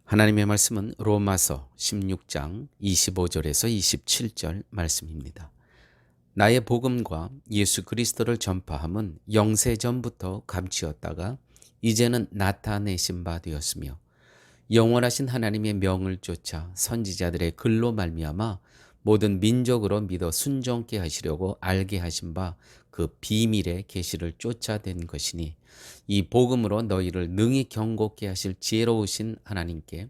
하나님의 말씀은 로마서 16장 25절에서 27절 말씀입니다. 나의 복음과 예수 그리스도를 전파함은 영세전부터 감추었다가 이제는 나타내신 바 되었으며 영원하신 하나님의 명을 쫓아 선지자들의 글로 말미암아 모든 민족으로 믿어 순종케 하시려고 알게 하신 바 그 비밀의 계시를 쫓아낸 것이니 이 복음으로 너희를 능히 경고케 하실 지혜로우신 하나님께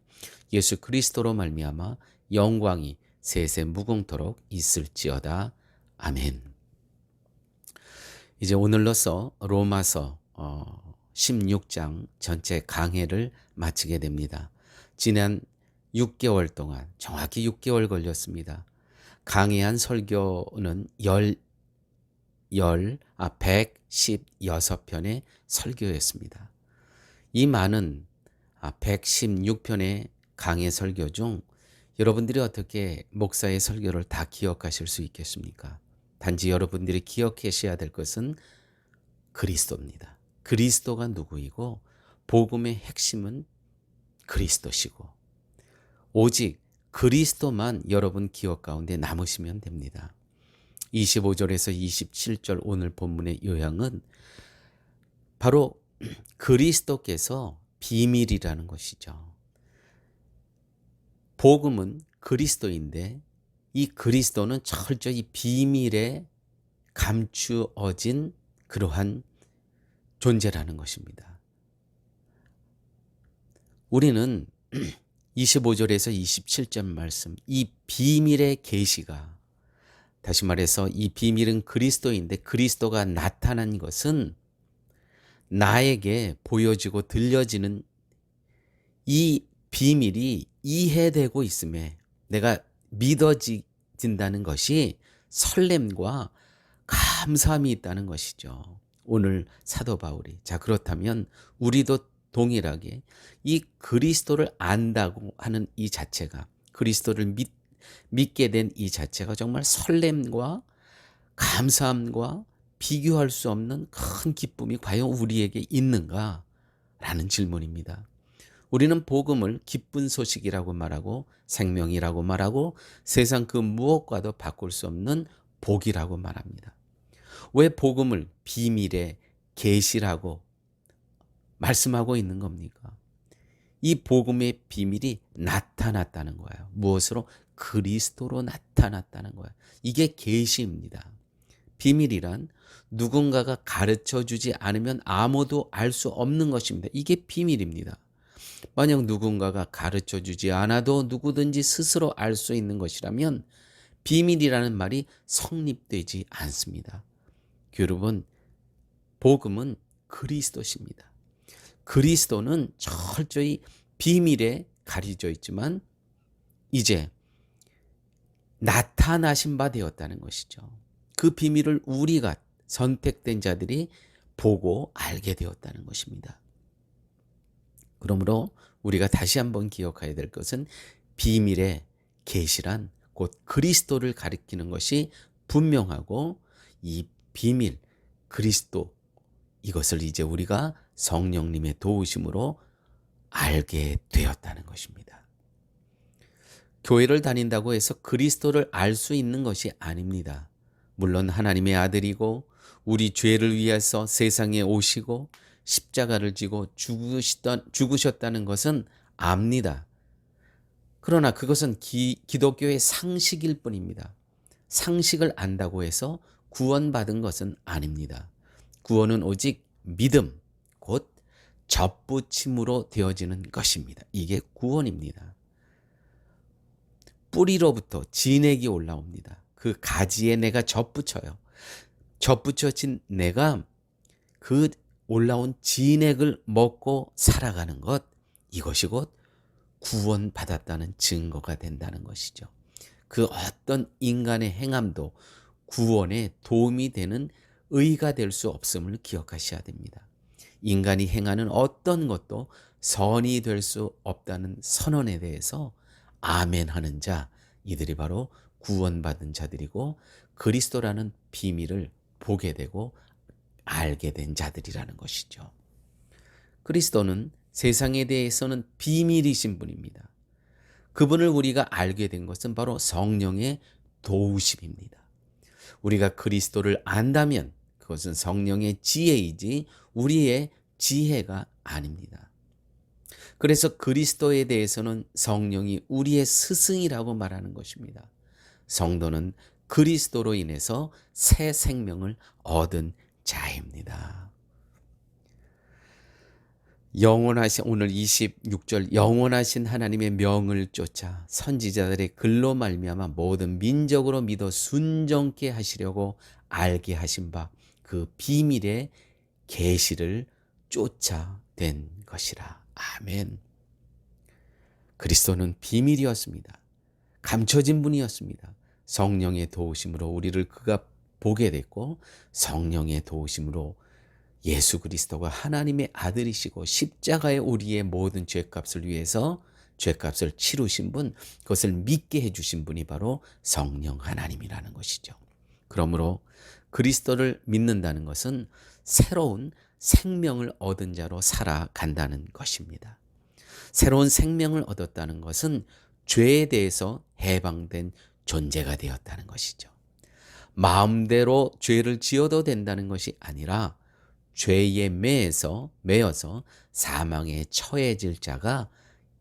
예수 그리스도로 말미암아 영광이 세세 무궁토록 있을지어다. 아멘. 이제 오늘로써 로마서 16장 전체 강해를 마치게 됩니다. 지난 6개월 동안 정확히 6개월 걸렸습니다. 강해한 설교는 116편의 설교였습니다. 이 많은 116편의 강해 설교 중 여러분들이 어떻게 목사의 설교를 다 기억하실 수 있겠습니까? 단지 여러분들이 기억하셔야 될 것은 그리스도입니다. 그리스도가 누구이고 복음의 핵심은 그리스도시고 오직 그리스도만 여러분 기억 가운데 남으시면 됩니다. 25절에서 27절 오늘 본문의 요약은 바로 그리스도께서 비밀이라는 것이죠. 복음은 그리스도인데 이 그리스도는 철저히 비밀에 감추어진 그러한 존재라는 것입니다. 우리는 25절에서 27절 말씀, 이 비밀의 계시가, 다시 말해서 이 비밀은 그리스도인데 그리스도가 나타난 것은 나에게 보여지고 들려지는 이 비밀이 이해되고 있음에 내가 믿어진다는 것이 설렘과 감사함이 있다는 것이죠. 오늘 사도 바울이 그렇다면 우리도 동일하게 이 그리스도를 안다고 하는 이 자체가 그리스도를 믿게 된 이 자체가 정말 설렘과 감사함과 비교할 수 없는 큰 기쁨이 과연 우리에게 있는가라는 질문입니다. 우리는 복음을 기쁜 소식이라고 말하고 생명이라고 말하고 세상 그 무엇과도 바꿀 수 없는 복이라고 말합니다. 왜 복음을 비밀의 계시라고 말씀하고 있는 겁니까? 이 복음의 비밀이 나타났다는 거예요. 무엇으로? 그리스도로 나타났다는 거예요. 이게 계시입니다. 비밀이란 누군가가 가르쳐 주지 않으면 아무도 알 수 없는 것입니다. 이게 비밀입니다. 만약 누군가가 가르쳐 주지 않아도 누구든지 스스로 알 수 있는 것이라면 비밀이라는 말이 성립되지 않습니다. 여러분, 복음은 그리스도십니다. 그리스도는 철저히 비밀에 가려져 있지만 이제 나타나신 바 되었다는 것이죠. 그 비밀을 우리가 선택된 자들이 보고 알게 되었다는 것입니다. 그러므로 우리가 다시 한번 기억해야 될 것은 비밀의 계시란 곧 그리스도를 가리키는 것이 분명하고 이 비밀 그리스도 이것을 이제 우리가 성령님의 도우심으로 알게 되었다는 것입니다. 교회를 다닌다고 해서 그리스도를 알 수 있는 것이 아닙니다. 물론 하나님의 아들이고 우리 죄를 위해서 세상에 오시고 십자가를 지고 죽으셨다는 것은 압니다. 그러나 그것은 기독교의 상식일 뿐입니다. 상식을 안다고 해서 구원받은 것은 아닙니다. 구원은 오직 믿음, 곧 접붙임으로 되어지는 것입니다. 이게 구원입니다. 뿌리로부터 진액이 올라옵니다. 그 가지에 내가 접붙여요. 접붙여진 내가 그 올라온 진액을 먹고 살아가는 것, 이것이 곧 구원받았다는 증거가 된다는 것이죠. 그 어떤 인간의 행함도 구원에 도움이 되는 의가 될 수 없음을 기억하셔야 됩니다. 인간이 행하는 어떤 것도 선이 될 수 없다는 선언에 대해서 아멘 하는 자, 이들이 바로 구원받은 자들이고 그리스도라는 비밀을 보게 되고 알게 된 자들이라는 것이죠. 그리스도는 세상에 대해서는 비밀이신 분입니다. 그분을 우리가 알게 된 것은 바로 성령의 도우심입니다. 우리가 그리스도를 안다면 그것은 성령의 지혜이지 우리의 지혜가 아닙니다. 그래서 그리스도에 대해서는 성령이 우리의 스승이라고 말하는 것입니다. 성도는 그리스도로 인해서 새 생명을 얻은 자입니다. 오늘 26절 영원하신 하나님의 명을 쫓아 선지자들의 글로 말미암아 모든 민족으로 믿어 순종케 하시려고 알게 하신 바 그 비밀의 계시를 쫓아낸 것이라. 아멘. 그리스도는 비밀이었습니다. 감춰진 분이었습니다. 성령의 도우심으로 우리를 그가 보게 됐고 성령의 도우심으로 예수 그리스도가 하나님의 아들이시고 십자가에 우리의 모든 죄값을 위해서 죄값을 치르신 분, 그것을 믿게 해주신 분이 바로 성령 하나님이라는 것이죠. 그러므로 그리스도를 믿는다는 것은 새로운 생명을 얻은 자로 살아간다는 것입니다. 새로운 생명을 얻었다는 것은 죄에 대해서 해방된 존재가 되었다는 것이죠. 마음대로 죄를 지어도 된다는 것이 아니라 죄에 매여서 사망에 처해질 자가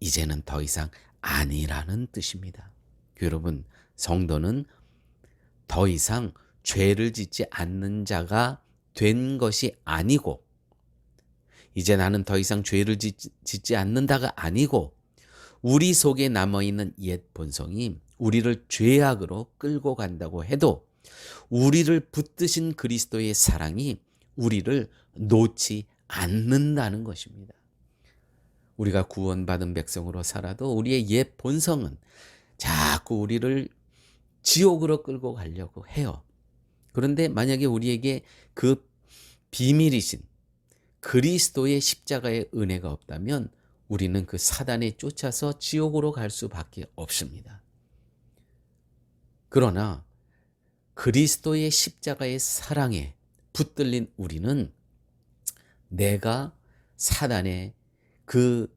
이제는 더 이상 아니라는 뜻입니다. 여러분, 성도는 더 이상 죄를 짓지 않는 자가 된 것이 아니고, 이제 나는 더 이상 죄를 짓지 않는다가 아니고, 우리 속에 남아있는 옛 본성이 우리를 죄악으로 끌고 간다고 해도 우리를 붙드신 그리스도의 사랑이 우리를 놓지 않는다는 것입니다. 우리가 구원받은 백성으로 살아도 우리의 옛 본성은 자꾸 우리를 지옥으로 끌고 가려고 해요. 그런데 만약에 우리에게 그 비밀이신 그리스도의 십자가의 은혜가 없다면 우리는 그 사단에 쫓아서 지옥으로 갈 수밖에 없습니다. 그러나 그리스도의 십자가의 사랑에 붙들린 우리는 내가 사단의 그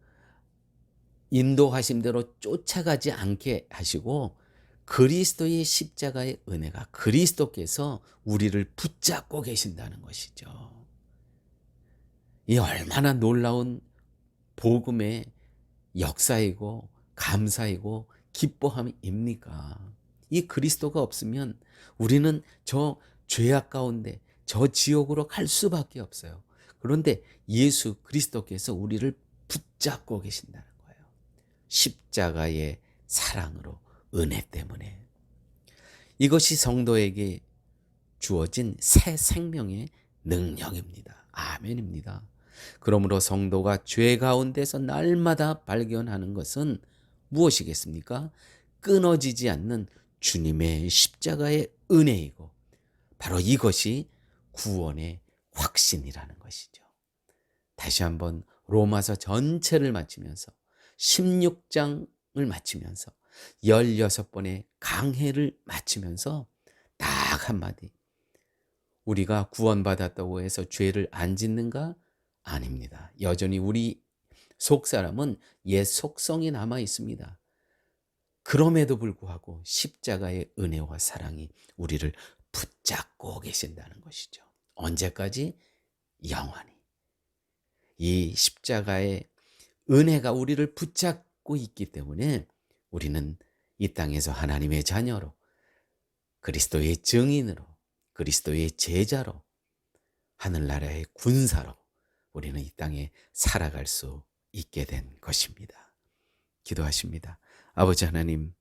인도하심대로 쫓아가지 않게 하시고 그리스도의 십자가의 은혜가 그리스도께서 우리를 붙잡고 계신다는 것이죠. 이 얼마나 놀라운 복음의 역사이고 감사이고 기뻐함입니까? 이 그리스도가 없으면 우리는 저 죄악 가운데 저 지옥으로 갈 수밖에 없어요. 그런데 예수 그리스도께서 우리를 붙잡고 계신다는 거예요. 십자가의 사랑으로, 은혜 때문에. 이것이 성도에게 주어진 새 생명의 능력입니다. 아멘입니다. 그러므로 성도가 죄 가운데서 날마다 발견하는 것은 무엇이겠습니까? 끊어지지 않는 주님의 십자가의 은혜이고 바로 이것이 구원의 확신이라는 것이죠. 다시 한번 로마서 전체를 마치면서 16장을 마치면서 16번의 강해를 마치면서 딱 한마디, 우리가 구원받았다고 해서 죄를 안 짓는가? 아닙니다. 여전히 우리 속사람은 옛 속성이 남아 있습니다. 그럼에도 불구하고 십자가의 은혜와 사랑이 우리를 붙잡고 계신다는 것이죠. 언제까지? 영원히. 이 십자가의 은혜가 우리를 붙잡고 있기 때문에 우리는 이 땅에서 하나님의 자녀로, 그리스도의 증인으로, 그리스도의 제자로, 하늘나라의 군사로 우리는 이 땅에 살아갈 수 있게 된 것입니다. 기도하십니다. 아버지 하나님,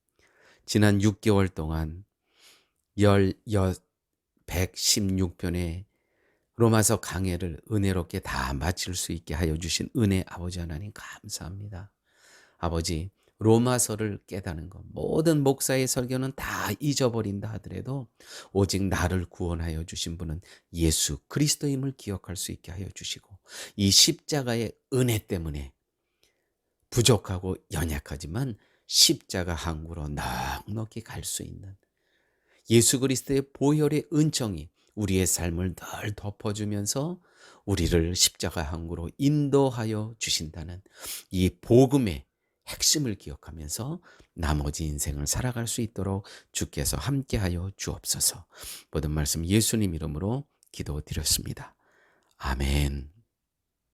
지난 6개월 동안 116편의 로마서 강해를 은혜롭게 다 마칠 수 있게 하여 주신 은혜 아버지 하나님 감사합니다. 아버지, 로마서를 깨닫는 것, 모든 목사의 설교는 다 잊어버린다 하더라도 오직 나를 구원하여 주신 분은 예수 그리스도임을 기억할 수 있게 하여 주시고, 이 십자가의 은혜 때문에 부족하고 연약하지만 십자가 항구로 넉넉히 갈 수 있는 예수 그리스도의 보혈의 은총이 우리의 삶을 늘 덮어주면서 우리를 십자가 항구로 인도하여 주신다는 이 복음의 핵심을 기억하면서 나머지 인생을 살아갈 수 있도록 주께서 함께하여 주옵소서. 모든 말씀 예수님 이름으로 기도드렸습니다. 아멘.